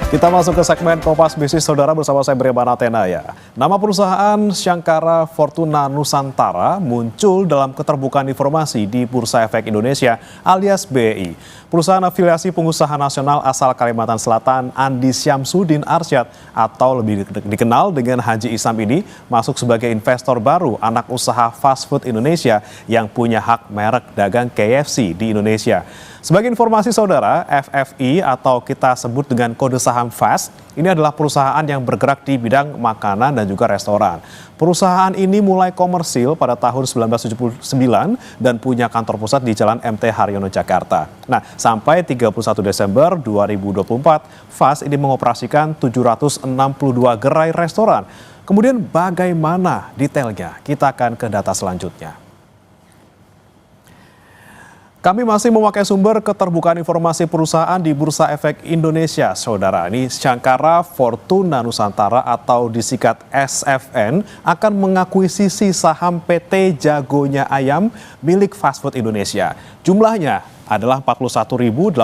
Kita masuk ke segmen Kompas Bisnis Saudara bersama saya Bremana Tenaya. Nama perusahaan Syangkara Fortuna Nusantara muncul dalam keterbukaan informasi di Bursa Efek Indonesia alias BEI. Perusahaan afiliasi pengusaha nasional asal Kalimantan Selatan Andi Syamsuddin Arsyad atau lebih dikenal dengan Haji Isam ini masuk sebagai investor baru anak usaha fast food Indonesia yang punya hak merek dagang KFC di Indonesia. Sebagai informasi saudara, FFI atau kita sebut dengan kode saham FAST, ini adalah perusahaan yang bergerak di bidang makanan dan juga restoran. Perusahaan ini mulai komersil pada tahun 1979 dan punya kantor pusat di Jalan MT Haryono, Jakarta. Nah, sampai 31 Desember 2024, FAST ini mengoperasikan 762 gerai restoran. Kemudian bagaimana detailnya? Kita akan ke data selanjutnya. Kami masih memakai sumber keterbukaan informasi perusahaan di Bursa Efek Indonesia, saudara. Ini Syangkara Fortuna Nusantara atau disingkat SFN akan mengakuisisi saham PT Jagonya Ayam milik Fast Food Indonesia. Jumlahnya adalah 41.877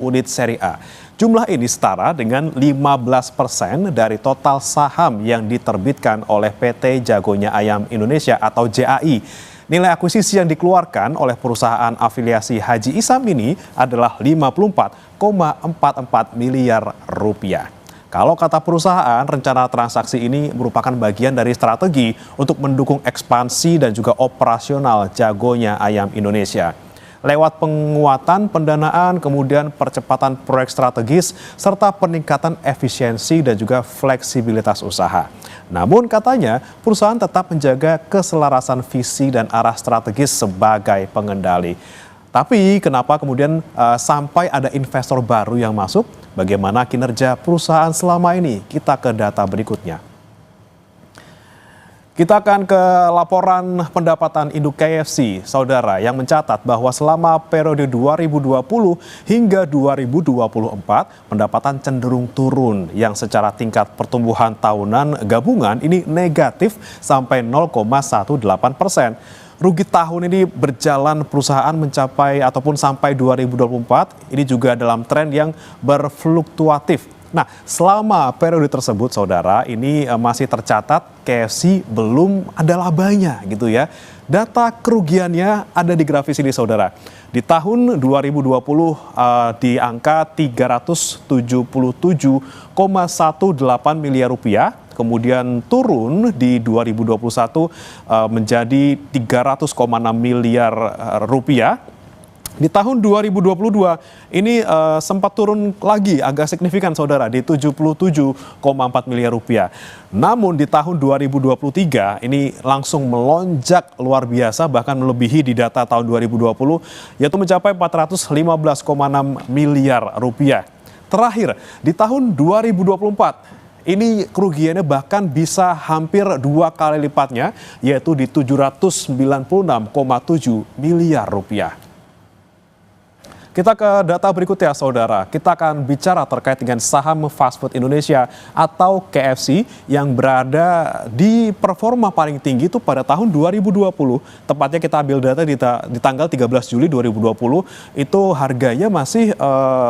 unit seri A. Jumlah ini setara dengan 15% dari total saham yang diterbitkan oleh PT Jagonya Ayam Indonesia atau JAI. Nilai akuisisi yang dikeluarkan oleh perusahaan afiliasi Haji Isam ini adalah 54,44 miliar rupiah. Kalau kata perusahaan, rencana transaksi ini merupakan bagian dari strategi untuk mendukung ekspansi dan juga operasional Jagonya Ayam Indonesia. Lewat penguatan pendanaan, kemudian percepatan proyek strategis, serta peningkatan efisiensi dan juga fleksibilitas usaha. Namun katanya perusahaan tetap menjaga keselarasan visi dan arah strategis sebagai pengendali. Tapi kenapa kemudian sampai ada investor baru yang masuk? Bagaimana kinerja perusahaan selama ini? Kita ke data berikutnya. Kita akan ke laporan pendapatan induk KFC, saudara, yang mencatat bahwa selama periode 2020 hingga 2024, pendapatan cenderung turun yang secara tingkat pertumbuhan tahunan gabungan ini negatif sampai 0,18%. Rugi tahun ini berjalan perusahaan mencapai ataupun sampai 2024, ini juga dalam tren yang berfluktuatif. Nah, selama periode tersebut, saudara, ini masih tercatat KFC belum ada labanya gitu ya. Data kerugiannya ada di grafis ini, saudara. Di tahun 2020 di angka 377,18 miliar rupiah. Kemudian turun di 2021 menjadi 300,6 miliar rupiah. Di tahun 2022 ini sempat turun lagi agak signifikan, saudara, di 77,4 miliar rupiah. Namun di tahun 2023 ini langsung melonjak luar biasa, bahkan melebihi di data tahun 2020 yaitu mencapai 415,6 miliar rupiah. Terakhir di tahun 2024 ini kerugiannya bahkan bisa hampir 2 kali lipatnya, yaitu di 796,7 miliar rupiah. Kita ke data berikutnya, saudara. Kita akan bicara terkait dengan saham fast food Indonesia atau KFC yang berada di performa paling tinggi itu pada tahun 2020. Tepatnya kita ambil data di tanggal 13 Juli 2020, itu harganya masih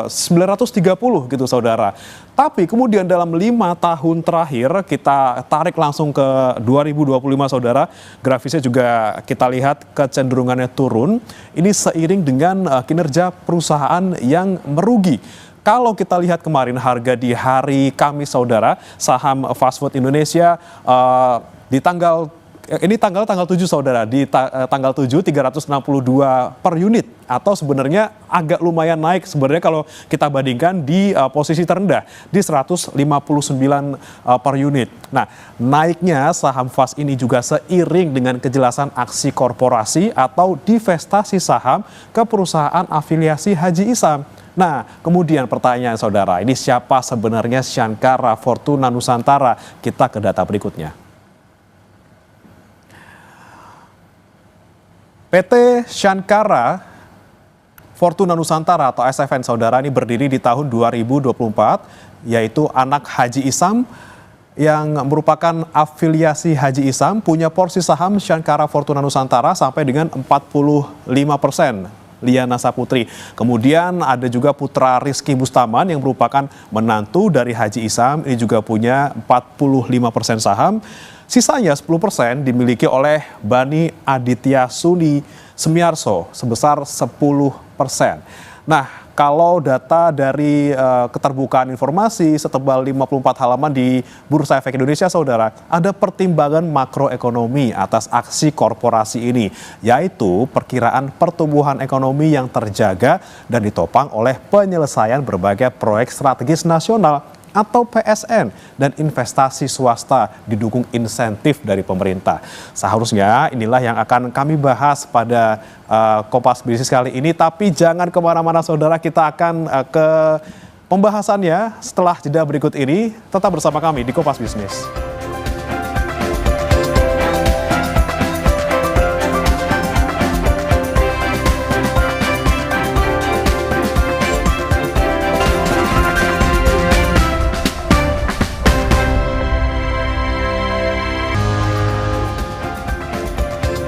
930 gitu, saudara. Tapi kemudian dalam 5 tahun terakhir, kita tarik langsung ke 2025, saudara. Grafisnya juga kita lihat kecenderungannya turun. Ini seiring dengan kinerja perusahaan yang merugi. Kalau kita lihat kemarin harga di hari Kamis, saudara, saham fast food Indonesia di tanggal 7, saudara, di tanggal 7 362 per unit, atau sebenarnya agak lumayan naik sebenarnya kalau kita bandingkan di posisi terendah di 159 per unit. Nah, naiknya saham FAST ini juga seiring dengan kejelasan aksi korporasi atau divestasi saham ke perusahaan afiliasi Haji Isam. Nah, kemudian pertanyaan, saudara, ini siapa sebenarnya Syangkara Fortuna Nusantara? Kita ke data berikutnya. PT Syangkara Fortuna Nusantara atau SFN, saudara, ini berdiri di tahun 2024, yaitu anak Haji Isam yang merupakan afiliasi Haji Isam, punya porsi saham Syangkara Fortuna Nusantara sampai dengan 45%. Liana Saputri. Kemudian ada juga putra Rizky Bustaman yang merupakan menantu dari Haji Isam, ini juga punya 45% saham. Sisanya 10% dimiliki oleh Bani Aditya Suni Semiarso sebesar 10%. Nah, kalau data dari keterbukaan informasi setebal 54 halaman di Bursa Efek Indonesia, saudara, ada pertimbangan makroekonomi atas aksi korporasi ini, yaitu perkiraan pertumbuhan ekonomi yang terjaga dan ditopang oleh penyelesaian berbagai proyek strategis nasional atau PSN dan investasi swasta didukung insentif dari pemerintah. Seharusnya inilah yang akan kami bahas pada Kompas Bisnis kali ini, tapi jangan kemana-mana saudara, kita akan ke pembahasannya setelah jeda berikut ini. Tetap bersama kami di Kompas Bisnis.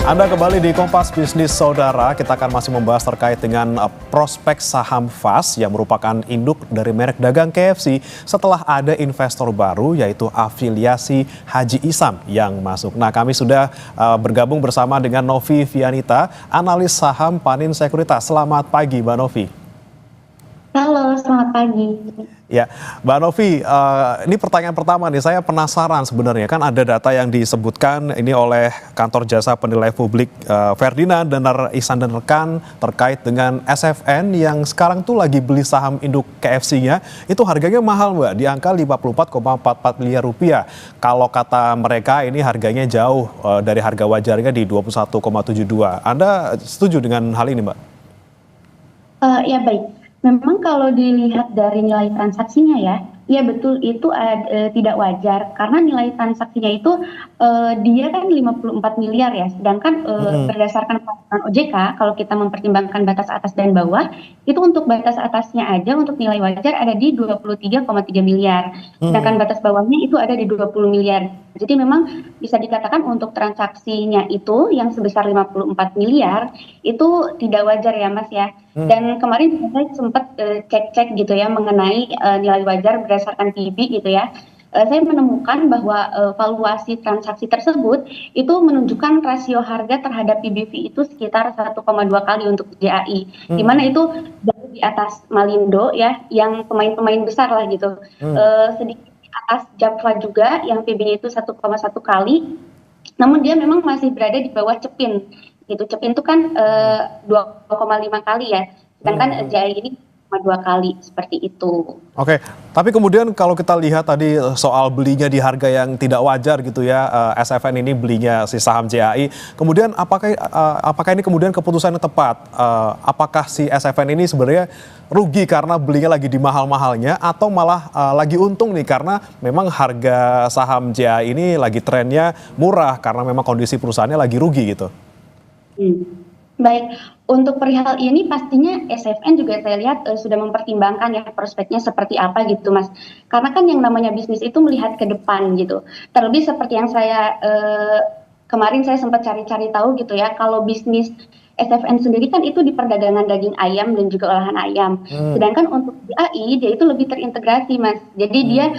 Anda kembali di Kompas Bisnis, saudara. Kita akan masih membahas terkait dengan prospek saham FAS yang merupakan induk dari merek dagang KFC setelah ada investor baru, yaitu afiliasi Haji Isam yang masuk. Nah, kami sudah bergabung bersama dengan Novi Vianita, analis saham Panin Sekuritas. Selamat pagi, Mbak Novi. Halo, selamat pagi. Ya, Mbak Novi, ini pertanyaan pertama nih, saya penasaran sebenarnya, kan ada data yang disebutkan ini oleh kantor jasa penilai publik Ferdinand dan Ihsan dan rekan terkait dengan SFN yang sekarang tuh lagi beli saham induk KFC-nya, itu harganya mahal Mbak, di angka 54,44 miliar rupiah. Kalau kata mereka ini harganya jauh dari harga wajarnya di 21,72. Anda setuju dengan hal ini Mbak? Ya baik. Memang kalau dilihat dari nilai transaksinya ya betul itu tidak wajar karena nilai transaksinya itu dia kan 54 miliar ya, sedangkan berdasarkan peraturan OJK kalau kita mempertimbangkan batas atas dan bawah itu untuk batas atasnya aja untuk nilai wajar ada di 23,3 miliar, sedangkan batas bawahnya itu ada di 20 miliar. Jadi memang bisa dikatakan untuk transaksinya itu yang sebesar 54 miliar itu tidak wajar ya Mas ya. Dan kemarin saya sempat cek-cek gitu ya mengenai nilai wajar berdasarkan PB gitu ya. Saya menemukan bahwa valuasi transaksi tersebut itu menunjukkan rasio harga terhadap PBV itu sekitar 1,2 kali untuk JAI. Di mana itu jauh di atas Malindo ya, yang pemain-pemain besar lah gitu. Sedikit di atas Java juga yang PB-nya itu 1,1 kali. Namun dia memang masih berada di bawah Cepin. Gitu. Cepin itu kan 2,5 kali ya, sedangkan JAI ini 2 kali seperti itu. Oke, tapi kemudian kalau kita lihat tadi soal belinya di harga yang tidak wajar gitu ya, SFN ini belinya si saham JAI, kemudian apakah ini kemudian keputusan yang tepat? Apakah si SFN ini sebenarnya rugi karena belinya lagi di mahal-mahalnya atau malah lagi untung nih karena memang harga saham JAI ini lagi trennya murah karena memang kondisi perusahaannya lagi rugi gitu? Baik, untuk perihal ini pastinya SFN juga saya lihat sudah mempertimbangkan ya prospeknya seperti apa gitu Mas. Karena kan yang namanya bisnis itu melihat ke depan gitu. Terlebih seperti yang saya kemarin saya sempat cari-cari tahu gitu ya, kalau bisnis SFN sendiri kan itu di perdagangan daging ayam dan juga olahan ayam. Sedangkan untuk JAI dia itu lebih terintegrasi Mas. Jadi dia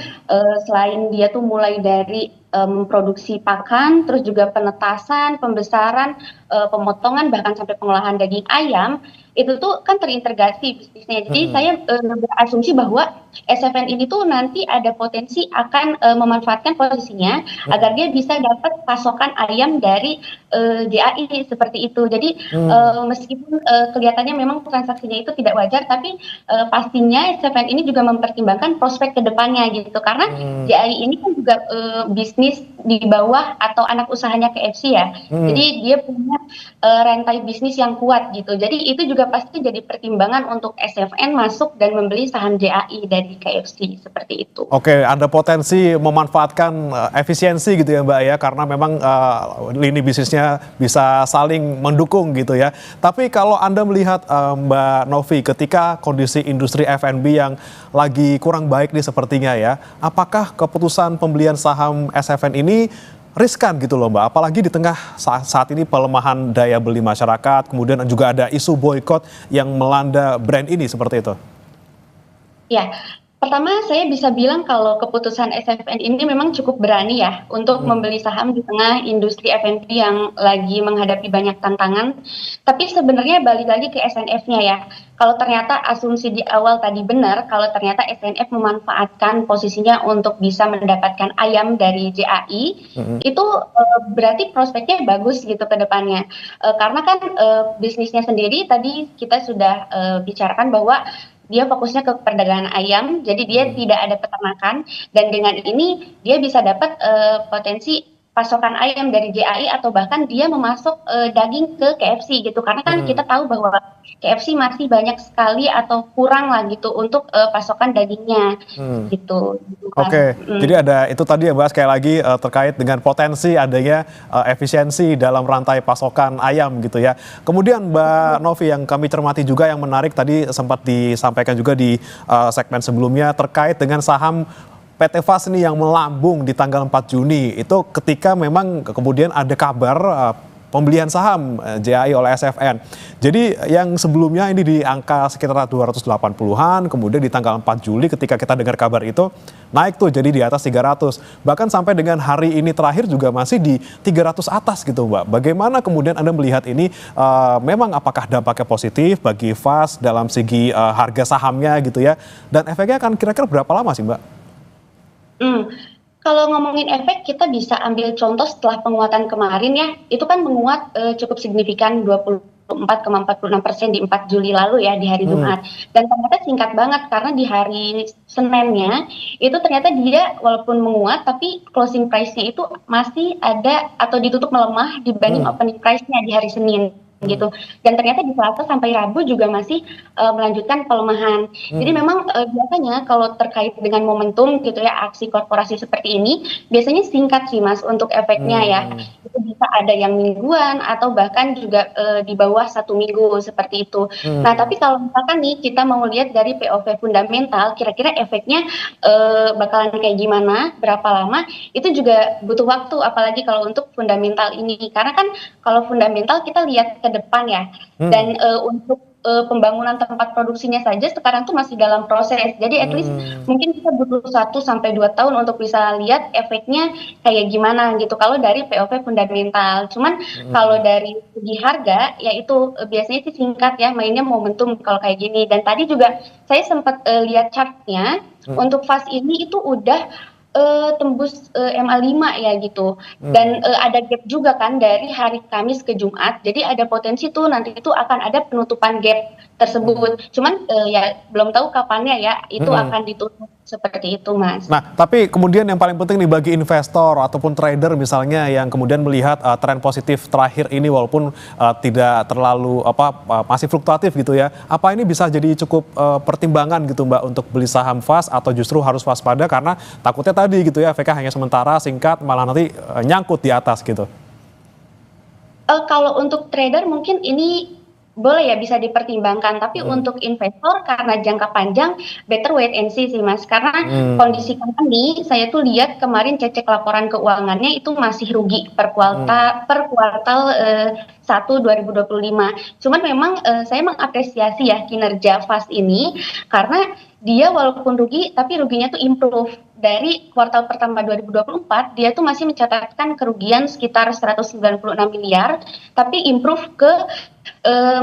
selain dia tuh mulai dari memproduksi pakan, terus juga penetasan, pembesaran, pemotongan, bahkan sampai pengolahan daging ayam, itu tuh kan terintegrasi bisnisnya. Jadi saya berasumsi bahwa SFN ini tuh nanti ada potensi akan memanfaatkan posisinya agar dia bisa dapat pasokan ayam dari JAI seperti itu. Jadi meskipun kelihatannya memang transaksinya itu tidak wajar, tapi pastinya SFN ini juga mempertimbangkan prospek ke depannya gitu. Karena JAI ini kan juga bisnis di bawah atau anak usahanya KFC ya. Jadi dia punya rantai bisnis yang kuat gitu. Jadi itu juga pasti jadi pertimbangan untuk SFN masuk dan membeli saham JAI dari KFC seperti itu. Oke, ada potensi memanfaatkan efisiensi gitu ya Mbak ya, karena memang lini bisnisnya bisa saling mendukung gitu ya. Tapi kalau Anda melihat Mbak Novi, ketika kondisi industri F&B yang lagi kurang baik nih sepertinya ya, apakah keputusan pembelian saham SFN ini riskan gitu loh Mbak, apalagi di tengah saat ini pelemahan daya beli masyarakat, kemudian juga ada isu boykot yang melanda brand ini seperti itu. Ya, pertama saya bisa bilang kalau keputusan SFN ini memang cukup berani ya untuk membeli saham di tengah industri F&B yang lagi menghadapi banyak tantangan. Tapi sebenarnya balik lagi ke SNF-nya ya. Kalau ternyata asumsi di awal tadi benar, kalau ternyata SNF memanfaatkan posisinya untuk bisa mendapatkan ayam dari JAI, itu berarti prospeknya bagus gitu ke depannya. Karena kan bisnisnya sendiri tadi kita sudah bicarakan bahwa dia fokusnya ke perdagangan ayam, jadi dia tidak ada peternakan, dan dengan ini dia bisa dapat potensi pasokan ayam dari JAI atau bahkan dia memasok daging ke KFC gitu, karena kan kita tahu bahwa KFC masih banyak sekali atau kurang lah gitu untuk pasokan dagingnya gitu. Oke, jadi ada itu tadi ya Mbak, sekali lagi terkait dengan potensi adanya efisiensi dalam rantai pasokan ayam gitu ya. Kemudian Mbak Novi, yang kami cermati juga yang menarik tadi sempat disampaikan juga di segmen sebelumnya terkait dengan saham PT FAS ini yang melambung di tanggal 4 Juni. Itu ketika memang kemudian ada kabar pembelian saham JAI oleh SFN. Jadi yang sebelumnya ini di angka sekitar 280-an, kemudian di tanggal 4 Juli ketika kita dengar kabar itu naik tuh jadi di atas 300. Bahkan sampai dengan hari ini terakhir juga masih di 300 atas gitu Mbak. Bagaimana kemudian Anda melihat ini, memang apakah dampaknya positif bagi FAS dalam segi harga sahamnya gitu ya, dan efeknya akan kira-kira berapa lama sih Mbak? Kalau ngomongin efek, kita bisa ambil contoh setelah penguatan kemarin ya, itu kan menguat cukup signifikan 24,46% di 4 Juli lalu ya, di hari Jumat. Dan ternyata singkat banget karena di hari Seninnya itu ternyata dia walaupun menguat tapi closing price-nya itu masih ada atau ditutup melemah dibanding opening price-nya di hari Senin gitu, dan ternyata di Selasa sampai Rabu juga masih melanjutkan pelemahan. Jadi memang biasanya kalau terkait dengan momentum gitu ya, aksi korporasi seperti ini biasanya singkat sih Mas untuk efeknya ya. Itu bisa ada yang mingguan atau bahkan juga di bawah 1 minggu seperti itu. Nah tapi kalau misalkan nih kita mau lihat dari POV fundamental, kira-kira efeknya bakalan kayak gimana, berapa lama, itu juga butuh waktu, apalagi kalau untuk fundamental ini, karena kan kalau fundamental kita lihat ke depan ya, dan untuk pembangunan tempat produksinya saja sekarang tuh masih dalam proses, jadi at least mungkin kita butuh 1 sampai 2 tahun untuk bisa lihat efeknya kayak gimana gitu kalau dari POV fundamental. Cuman kalau dari segi harga ya itu biasanya sih singkat ya, mainnya momentum kalau kayak gini. Dan tadi juga saya sempat lihat chartnya untuk FAS ini itu udah tembus MA5 ya gitu, dan ada gap juga kan dari hari Kamis ke Jumat, jadi ada potensi tuh nanti itu akan ada penutupan gap tersebut, cuman ya belum tahu kapannya ya itu akan ditutup seperti itu Mas. Nah, tapi kemudian yang paling penting nih bagi investor ataupun trader misalnya yang kemudian melihat tren positif terakhir ini walaupun tidak terlalu masih fluktuatif gitu ya. Apa ini bisa jadi cukup pertimbangan gitu Mbak untuk beli saham FAS atau justru harus waspada karena takutnya tadi gitu ya efeknya hanya sementara, singkat, malah nanti nyangkut di atas gitu. Kalau untuk trader mungkin ini boleh ya bisa dipertimbangkan, tapi untuk investor karena jangka panjang better wait and see sih Mas, karena kondisi company saya tuh lihat kemarin cek laporan keuangannya itu masih rugi per kuartal 1 2025. Cuman memang saya mengapresiasi ya kinerja FAS ini karena dia walaupun rugi tapi ruginya tuh improve. Dari kuartal pertama 2024 dia tuh masih mencatatkan kerugian sekitar 196 miliar tapi improve ke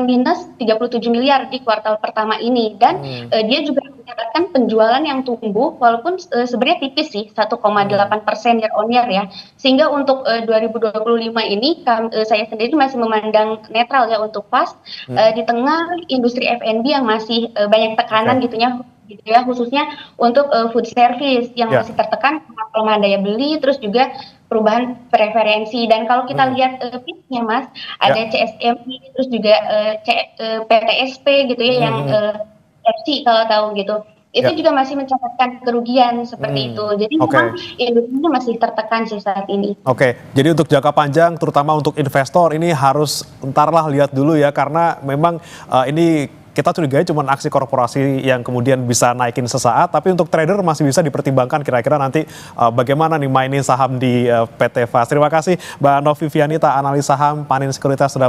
minus 37 miliar di kuartal pertama ini, dan dia juga mencatatkan penjualan yang tumbuh walaupun sebenarnya tipis sih 1,8% year on year ya, sehingga untuk 2025 ini saya sendiri masih memandang netral ya untuk FAS di tengah industri F&B yang masih banyak tekanan gitu ya, khususnya untuk food service yang masih tertekan karena pelemahan daya beli, terus juga perubahan preferensi. Dan kalau kita lihat pitnya Mas, ada CSMI, terus juga PTSP gitu ya, yang FC kalau tahu gitu, itu juga masih mencatatkan kerugian seperti itu. Jadi memang industrinya masih tertekan sih saat ini. Oke, jadi untuk jangka panjang terutama untuk investor ini harus entarlah lihat dulu ya, karena memang ini kita curigai cuma aksi korporasi yang kemudian bisa naikin sesaat, tapi untuk trader masih bisa dipertimbangkan kira-kira nanti bagaimana nih mainin saham di PT FAS. Terima kasih Mbak Novi Vianita, analis saham Panin Sekuritas sudah